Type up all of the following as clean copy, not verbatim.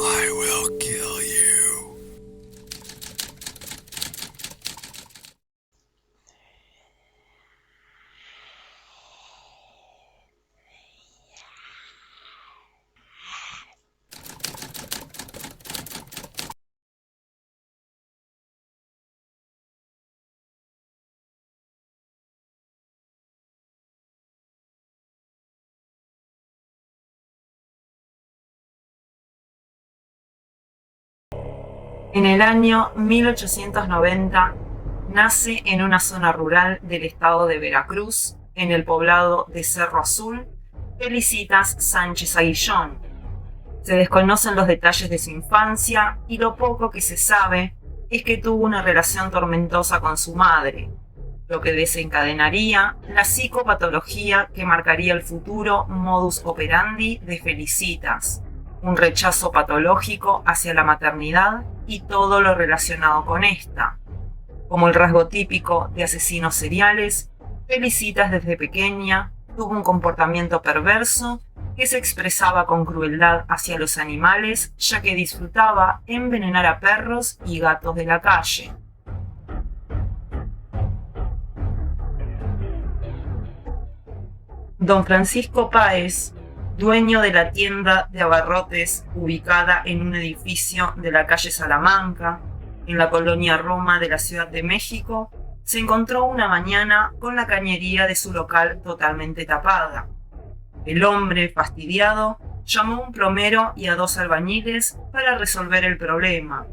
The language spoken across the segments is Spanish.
I will kill you. En el año 1890 nace en una zona rural del estado de Veracruz, en el poblado de Cerro Azul, Felicitas Sánchez Aguillón. Se desconocen los detalles de su infancia y lo poco que se sabe es que tuvo una relación tormentosa con su madre, lo que desencadenaría la psicopatología que marcaría el futuro modus operandi de Felicitas, un rechazo patológico hacia la maternidad y todo lo relacionado con esta. Como el rasgo típico de asesinos seriales, Felicitas desde pequeña tuvo un comportamiento perverso que se expresaba con crueldad hacia los animales, ya que disfrutaba envenenar a perros y gatos de la calle. Don Francisco Páez, dueño de la tienda de abarrotes ubicada en un edificio de la calle Salamanca, en la colonia Roma de la Ciudad de México, se encontró una mañana con la cañería de su local totalmente tapada. El hombre, fastidiado, llamó a un plomero y a 2 albañiles para resolver el problema,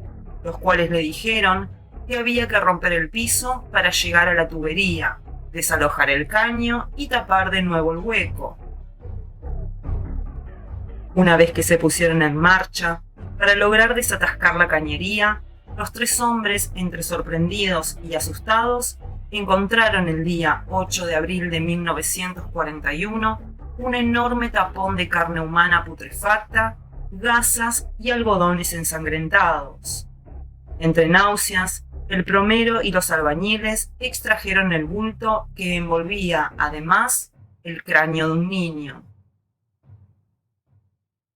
los cuales le dijeron que había que romper el piso para llegar a la tubería, desalojar el caño y tapar de nuevo el hueco. Una vez que se pusieron en marcha, para lograr desatascar la cañería, los 3 hombres, entre sorprendidos y asustados, encontraron el día 8 de abril de 1941 un enorme tapón de carne humana putrefacta, gasas y algodones ensangrentados. Entre náuseas, el plomero y los albañiles extrajeron el bulto que envolvía, además, el cráneo de un niño.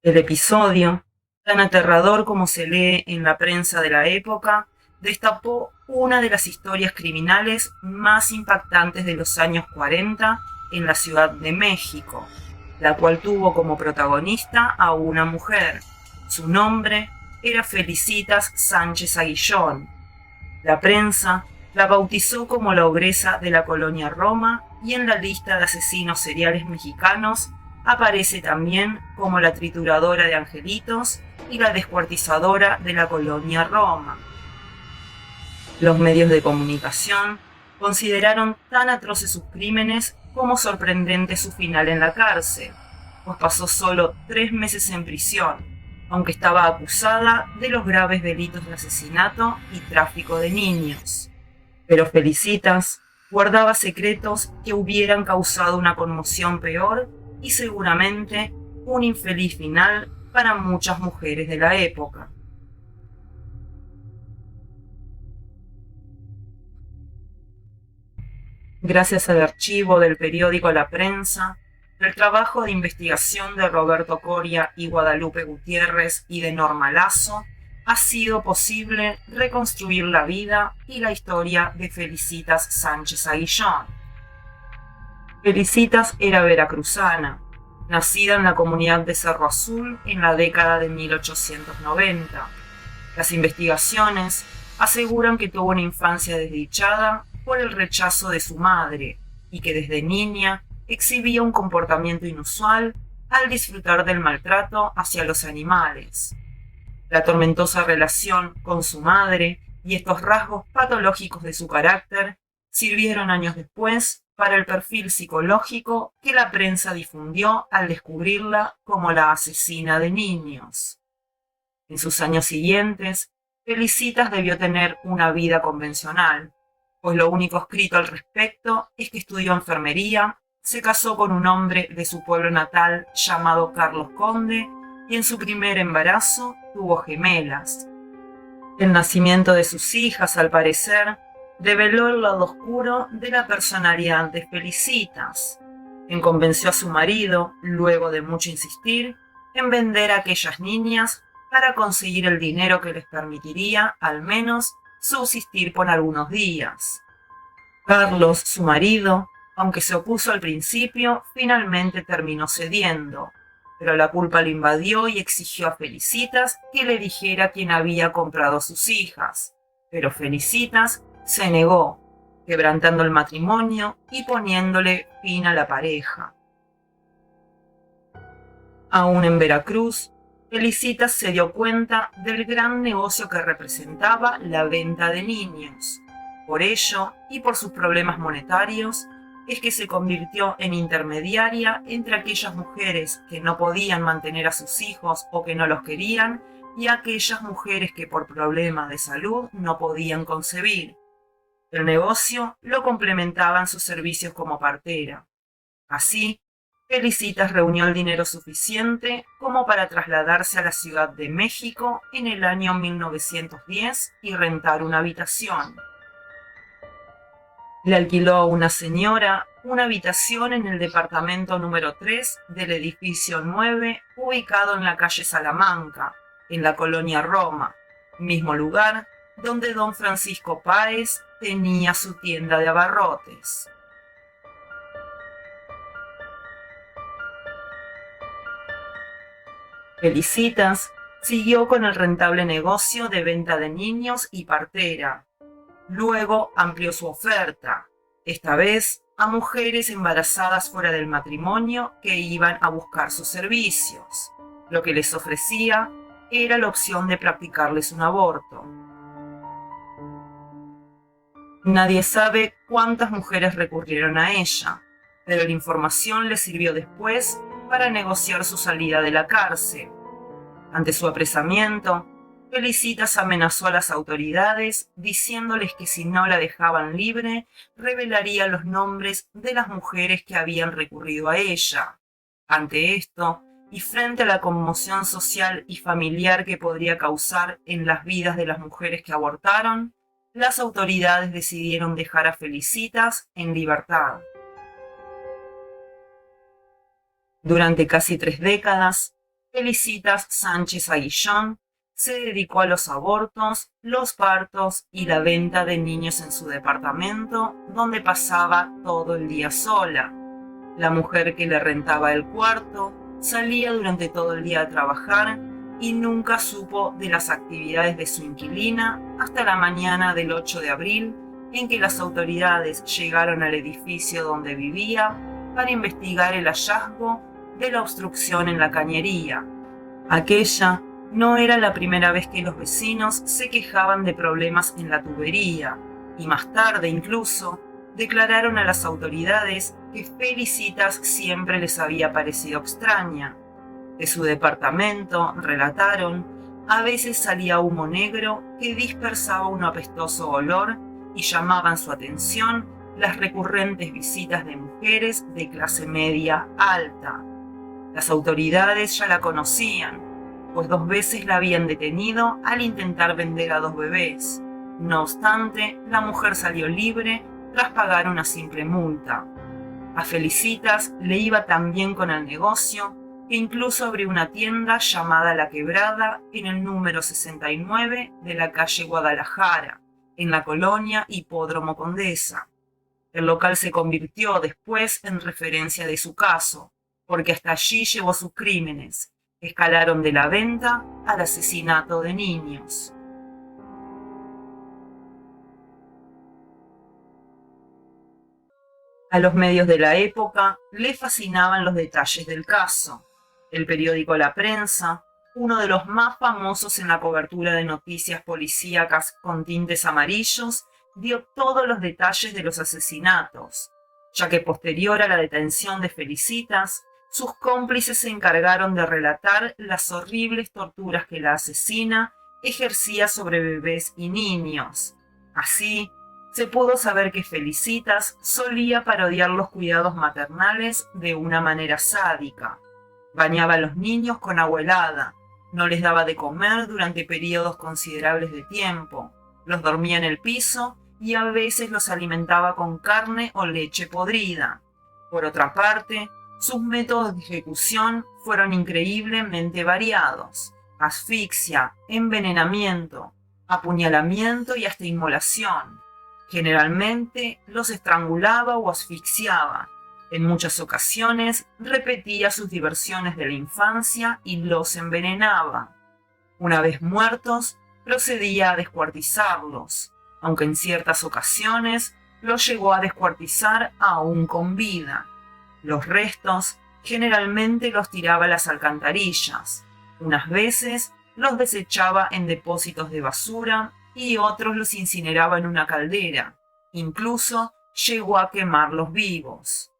El episodio, tan aterrador como se lee en la prensa de la época, destapó una de las historias criminales más impactantes de los años 40 en la Ciudad de México, la cual tuvo como protagonista a una mujer. Su nombre era Felicitas Sánchez Aguillón. La prensa la bautizó como la ogresa de la colonia Roma y en la lista de asesinos seriales mexicanos aparece también como la trituradora de angelitos y la descuartizadora de la colonia Roma. Los medios de comunicación consideraron tan atroces sus crímenes como sorprendente su final en la cárcel, pues pasó solo 3 meses en prisión, aunque estaba acusada de los graves delitos de asesinato y tráfico de niños. Pero Felicitas guardaba secretos que hubieran causado una conmoción peor y seguramente un infeliz final para muchas mujeres de la época. Gracias al archivo del periódico La Prensa, el trabajo de investigación de Roberto Coria y Guadalupe Gutiérrez y de Norma Lazo, ha sido posible reconstruir la vida y la historia de Felicitas Sánchez Aguillón. Felicitas era veracruzana, nacida en la comunidad de Cerro Azul en la década de 1890. Las investigaciones aseguran que tuvo una infancia desdichada por el rechazo de su madre y que desde niña exhibía un comportamiento inusual al disfrutar del maltrato hacia los animales. La tormentosa relación con su madre y estos rasgos patológicos de su carácter sirvieron años después para el perfil psicológico que la prensa difundió al descubrirla como la asesina de niños. En sus años siguientes, Felicitas debió tener una vida convencional, pues lo único escrito al respecto es que estudió enfermería, se casó con un hombre de su pueblo natal llamado Carlos Conde y en su primer embarazo tuvo gemelas. El nacimiento de sus hijas, al parecer, reveló el lado oscuro de la personalidad de Felicitas, quien convenció a su marido, luego de mucho insistir, en vender a aquellas niñas para conseguir el dinero que les permitiría, al menos, subsistir por algunos días. Carlos, su marido, aunque se opuso al principio, finalmente terminó cediendo, pero la culpa le invadió y exigió a Felicitas que le dijera quién había comprado a sus hijas, pero Felicitas se negó, quebrantando el matrimonio y poniéndole fin a la pareja. Aún en Veracruz, Felicitas se dio cuenta del gran negocio que representaba la venta de niños. Por ello, y por sus problemas monetarios, es que se convirtió en intermediaria entre aquellas mujeres que no podían mantener a sus hijos o que no los querían, y aquellas mujeres que por problemas de salud no podían concebir. El negocio lo complementaban sus servicios como partera. Así, Felicitas reunió el dinero suficiente como para trasladarse a la Ciudad de México en el año 1910 y rentar una habitación. Le alquiló a una señora una habitación en el departamento número 3 del edificio 9, ubicado en la calle Salamanca, en la colonia Roma, mismo lugar donde don Francisco Páez tenía su tienda de abarrotes. Felicitas siguió con el rentable negocio de venta de niños y partera. Luego amplió su oferta, esta vez a mujeres embarazadas fuera del matrimonio que iban a buscar sus servicios. Lo que les ofrecía era la opción de practicarles un aborto. Nadie sabe cuántas mujeres recurrieron a ella, pero la información le sirvió después para negociar su salida de la cárcel. Ante su apresamiento, Felicitas amenazó a las autoridades diciéndoles que si no la dejaban libre, revelaría los nombres de las mujeres que habían recurrido a ella. Ante esto, y frente a la conmoción social y familiar que podría causar en las vidas de las mujeres que abortaron, las autoridades decidieron dejar a Felicitas en libertad. Durante casi 3 décadas, Felicitas Sánchez Aguillón se dedicó a los abortos, los partos y la venta de niños en su departamento, donde pasaba todo el día sola. La mujer que le rentaba el cuarto salía durante todo el día a trabajar y nunca supo de las actividades de su inquilina hasta la mañana del 8 de abril, en que las autoridades llegaron al edificio donde vivía para investigar el hallazgo de la obstrucción en la cañería. Aquella no era la primera vez que los vecinos se quejaban de problemas en la tubería, y más tarde incluso declararon a las autoridades que Felicitas siempre les había parecido extraña. De su departamento, relataron, a veces salía humo negro que dispersaba un apestoso olor y llamaban su atención las recurrentes visitas de mujeres de clase media alta. Las autoridades ya la conocían, pues 2 veces la habían detenido al intentar vender a 2 bebés. No obstante, la mujer salió libre tras pagar una simple multa. A Felicitas le iba tan bien con el negocio que incluso abrió una tienda llamada La Quebrada en el número 69 de la calle Guadalajara, en la colonia Hipódromo Condesa. El local se convirtió después en referencia de su caso, porque hasta allí llevó sus crímenes, que escalaron de la venta al asesinato de niños. A los medios de la época le fascinaban los detalles del caso. El periódico La Prensa, uno de los más famosos en la cobertura de noticias policíacas con tintes amarillos, dio todos los detalles de los asesinatos. ya que posterior a la detención de Felicitas, sus cómplices se encargaron de relatar las horribles torturas que la asesina ejercía sobre bebés y niños. Así, se pudo saber que Felicitas solía parodiar los cuidados maternales de una manera sádica. Bañaba a los niños con agua helada, no les daba de comer durante periodos considerables de tiempo, los dormía en el piso y a veces los alimentaba con carne o leche podrida. Por otra parte, sus métodos de ejecución fueron increíblemente variados: asfixia, envenenamiento, apuñalamiento y hasta inmolación. Generalmente los estrangulaba o asfixiaba. En muchas ocasiones repetía sus diversiones de la infancia y los envenenaba. Una vez muertos, procedía a descuartizarlos, aunque en ciertas ocasiones los llegó a descuartizar aún con vida. Los restos generalmente los tiraba a las alcantarillas. Unas veces los desechaba en depósitos de basura y otros los incineraba en una caldera. Incluso llegó a quemarlos vivos.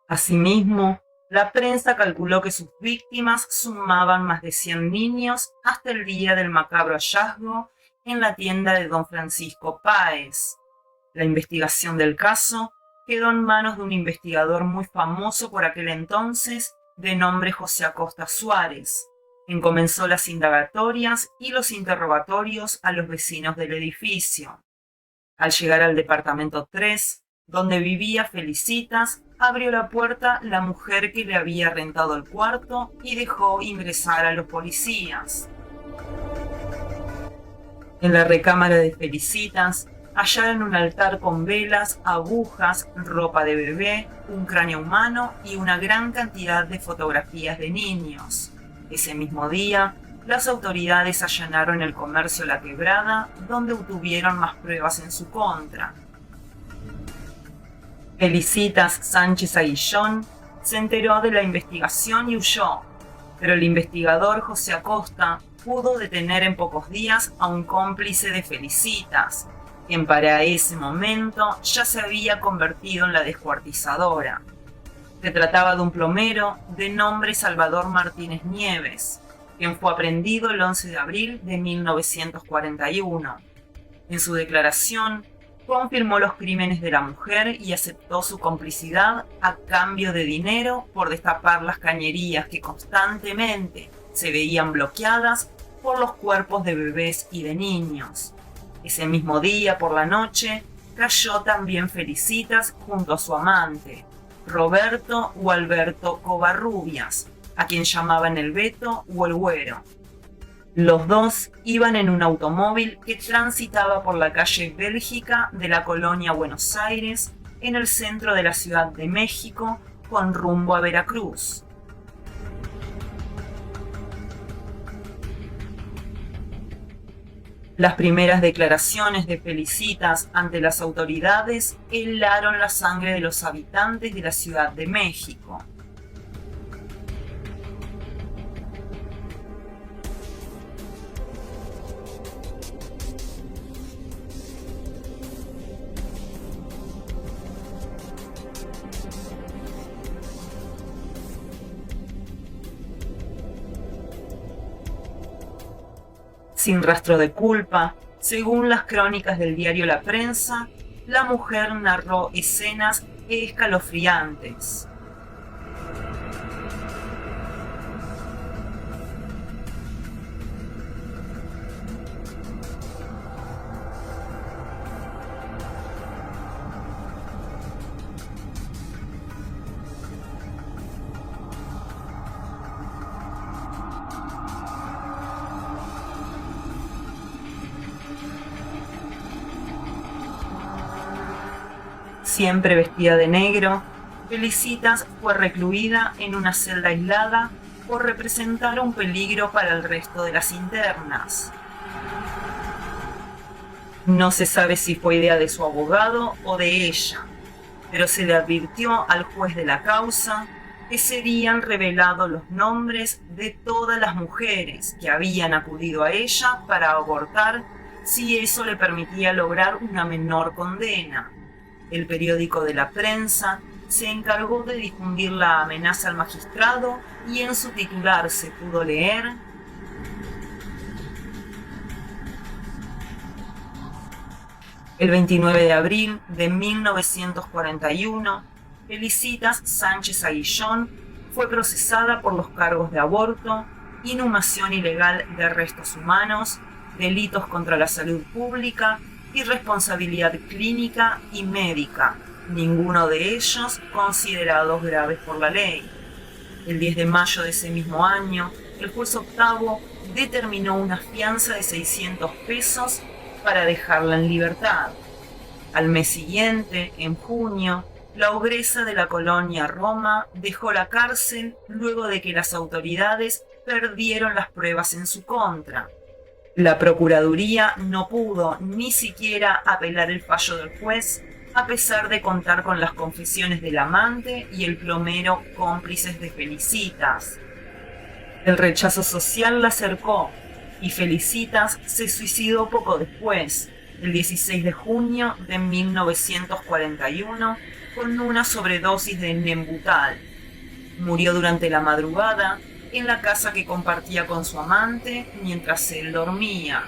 Asimismo, la prensa calculó que sus víctimas sumaban más de 100 niños hasta el día del macabro hallazgo en la tienda de don Francisco Páez. La investigación del caso quedó en manos de un investigador muy famoso por aquel entonces, de nombre José Acosta Suárez, quien comenzó las indagatorias y los interrogatorios a los vecinos del edificio. Al llegar al departamento 3, donde vivía Felicitas, abrió la puerta la mujer que le había rentado el cuarto y dejó ingresar a los policías. En la recámara de Felicitas hallaron un altar con velas, agujas, ropa de bebé, un cráneo humano y una gran cantidad de fotografías de niños. Ese mismo día, las autoridades allanaron el comercio La Quebrada, donde obtuvieron más pruebas en su contra. Felicitas Sánchez Aguillón se enteró de la investigación y huyó, pero el investigador José Acosta pudo detener en pocos días a un cómplice de Felicitas, quien para ese momento ya se había convertido en la descuartizadora. Se trataba de un plomero de nombre Salvador Martínez Nieves, quien fue aprehendido el 11 de abril de 1941. En su declaración, confirmó los crímenes de la mujer y aceptó su complicidad a cambio de dinero por destapar las cañerías que constantemente se veían bloqueadas por los cuerpos de bebés y de niños. Ese mismo día, por la noche, cayó también Felicitas junto a su amante, Roberto o Alberto Covarrubias, a quien llamaban el Beto o el Güero. Los dos iban en un automóvil que transitaba por la calle Bélgica de la colonia Buenos Aires, en el centro de la Ciudad de México, con rumbo a Veracruz. Las primeras declaraciones de Felicitas ante las autoridades helaron la sangre de los habitantes de la Ciudad de México. Sin rastro de culpa, según las crónicas del diario La Prensa, la mujer narró escenas escalofriantes. Siempre vestida de negro, Felicitas fue recluida en una celda aislada por representar un peligro para el resto de las internas. No se sabe si fue idea de su abogado o de ella, pero se le advirtió al juez de la causa que serían revelados los nombres de todas las mujeres que habían acudido a ella para abortar si eso le permitía lograr una menor condena. El periódico de la prensa se encargó de difundir la amenaza al magistrado y en su titular se pudo leer: el 29 de abril de 1941, Felicitas Sánchez Aguillón fue procesada por los cargos de aborto, inhumación ilegal de restos humanos, delitos contra la salud pública, irresponsabilidad clínica y médica, ninguno de ellos considerados graves por la ley. El 10 de mayo de ese mismo año, el juez octavo determinó una fianza de 600 pesos para dejarla en libertad. Al mes siguiente, en junio, la ogresa de la colonia Roma dejó la cárcel luego de que las autoridades perdieron las pruebas en su contra. La Procuraduría no pudo ni siquiera apelar el fallo del juez, a pesar de contar con las confesiones del amante y el plomero cómplices de Felicitas. El rechazo social la cercó y Felicitas se suicidó poco después, el 16 de junio de 1941, con una sobredosis de Nembutal. Murió durante la madrugada en la casa que compartía con su amante mientras él dormía.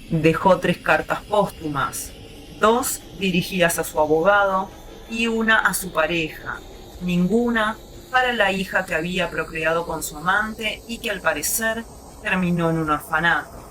Dejó 3 cartas póstumas, 2 dirigidas a su abogado y una a su pareja, ninguna para la hija que había procreado con su amante y que al parecer terminó en un orfanato.